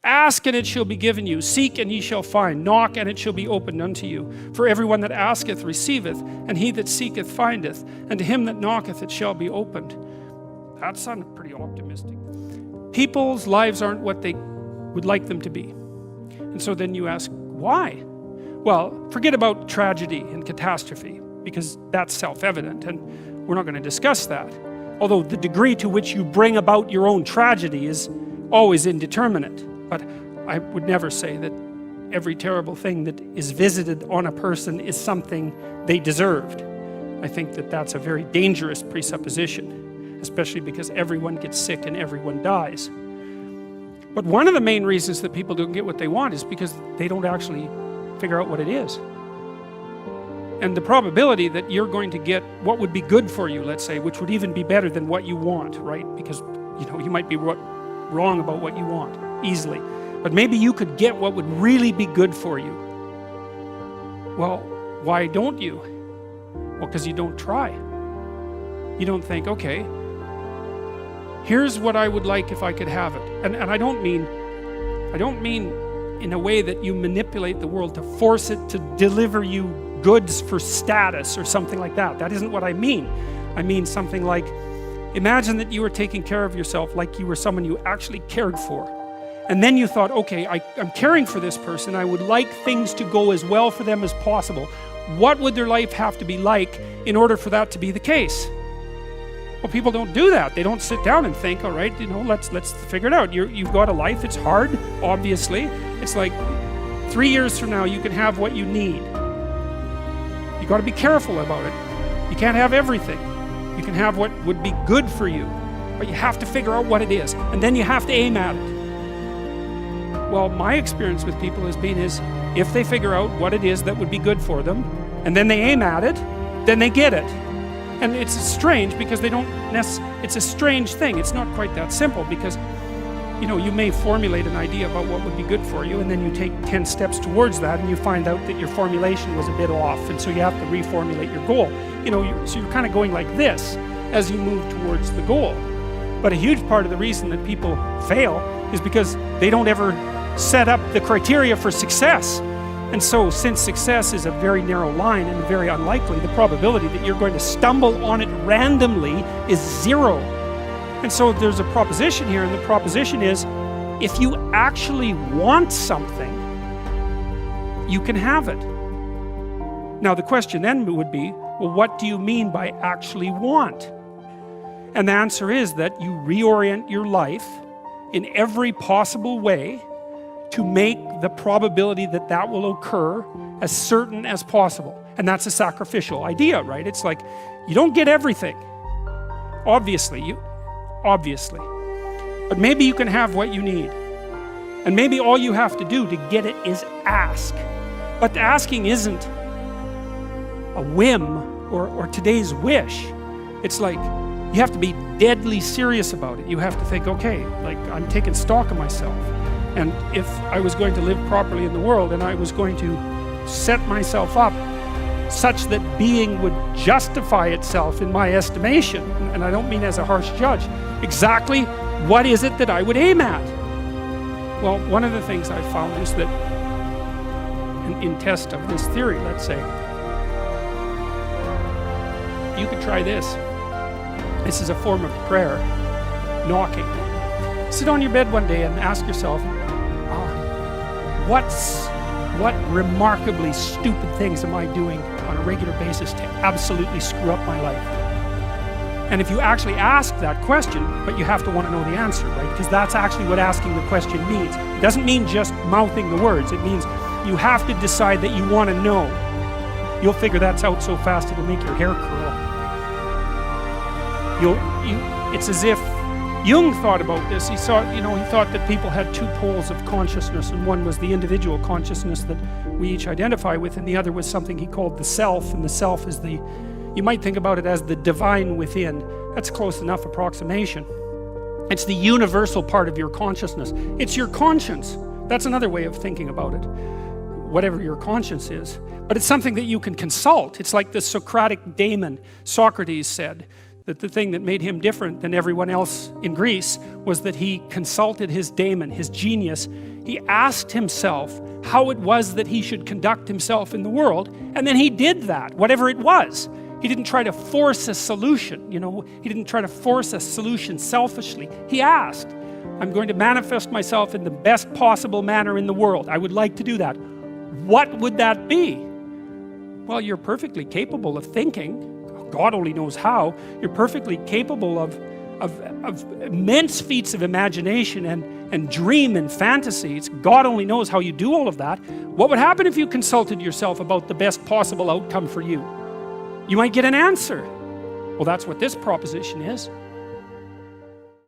Ask and it shall be given you. Seek and ye shall find. Knock and it shall be opened unto you. For everyone that asketh receiveth, and he that seeketh findeth, and to him that knocketh it shall be opened. That sounded pretty optimistic. People's lives aren't what they would like them to be. And so then you ask, why? Well, forget about tragedy and catastrophe, because that's self-evident, and we're not going to discuss that. Although the degree to which you bring about your own tragedy is always indeterminate. But I would never say that every terrible thing that is visited on a person is something they deserved. I think that that's a very dangerous presupposition, especially because everyone gets sick and everyone dies. But one of the main reasons that people don't get what they want is because they don't actually figure out what it is. And the probability that you're going to get what would be good for you, let's say, which would even be better than what you want, right? Because, you might be wrong about what you want easily. But maybe you could get what would really be good for you. Well, why don't you? Well, because you don't try. You don't think, okay, here's what I would like if I could have it. And I don't mean in a way that you manipulate the world to force it to deliver you goods for status or something like that. That isn't what I mean. I mean something like, imagine that you were taking care of yourself like you were someone you actually cared for. And then you thought, okay, I'm caring for this person. I would like things to go as well for them as possible. What would their life have to be like in order for that to be the case? Well, people don't do that. They don't sit down and think, all right, let's figure it out. You've got a life. It's hard, obviously. It's like 3 years from now, you can have what you need. You got to be careful about it. You can't have everything. You can have what would be good for you, but you have to figure out what it is, and then you have to aim at it. Well, my experience with people has been if they figure out what it is that would be good for them, and then they aim at it, then they get it. And it's strange because it's a strange thing. It's not quite that simple because, you may formulate an idea about what would be good for you, and then you take 10 steps towards that, and you find out that your formulation was a bit off, and so you have to reformulate your goal. So you're kind of going like this as you move towards the goal. But a huge part of the reason that people fail is because they don't ever set up the criteria for success. And so since success is a very narrow line and very unlikely, the probability that you're going to stumble on it randomly is 0. And so there's a proposition here, and the proposition is, if you actually want something, you can have it. Now the question then would be, well, what do you mean by actually want? And the answer is that you reorient your life in every possible way to make the probability that that will occur as certain as possible. And that's a sacrificial idea, right? It's like, you don't get everything. Obviously. But maybe you can have what you need. And maybe all you have to do to get it is ask. But the asking isn't a whim or today's wish. It's like, you have to be deadly serious about it. You have to think, okay, like I'm taking stock of myself. And if I was going to live properly in the world and I was going to set myself up such that being would justify itself in my estimation, and I don't mean as a harsh judge, exactly what is it that I would aim at? Well, one of the things I found is that in test of this theory, let's say, you could try this. This is a form of prayer, knocking. Sit on your bed one day and ask yourself, what remarkably stupid things am I doing on a regular basis to absolutely screw up my life? And if you actually ask that question, but you have to want to know the answer, right? Because that's actually what asking the question means. It doesn't mean just mouthing the words. It means you have to decide that you want to know. You'll figure that's out so fast it'll make your hair curl. It's as if Jung thought about this. He thought that people had 2 poles of consciousness, and one was the individual consciousness that we each identify with, and the other was something he called the self, and the self is you might think about it as the divine within. That's close enough approximation. It's the universal part of your consciousness. It's your conscience. That's another way of thinking about it, whatever your conscience is. But it's something that you can consult. It's like the Socratic daemon. Socrates said, that the thing that made him different than everyone else in Greece was that he consulted his daemon, his genius. He asked himself how it was that he should conduct himself in the world, and then he did that, whatever it was. He didn't try to force a solution, he didn't try to force a solution selfishly. He asked, I'm going to manifest myself in the best possible manner in the world. I would like to do that. What would that be? Well, you're perfectly capable of thinking. God only knows how. You're perfectly capable of immense feats of imagination and dream and fantasies. God only knows how you do all of that. What would happen if you consulted yourself about the best possible outcome for you? You might get an answer. Well, that's what this proposition is.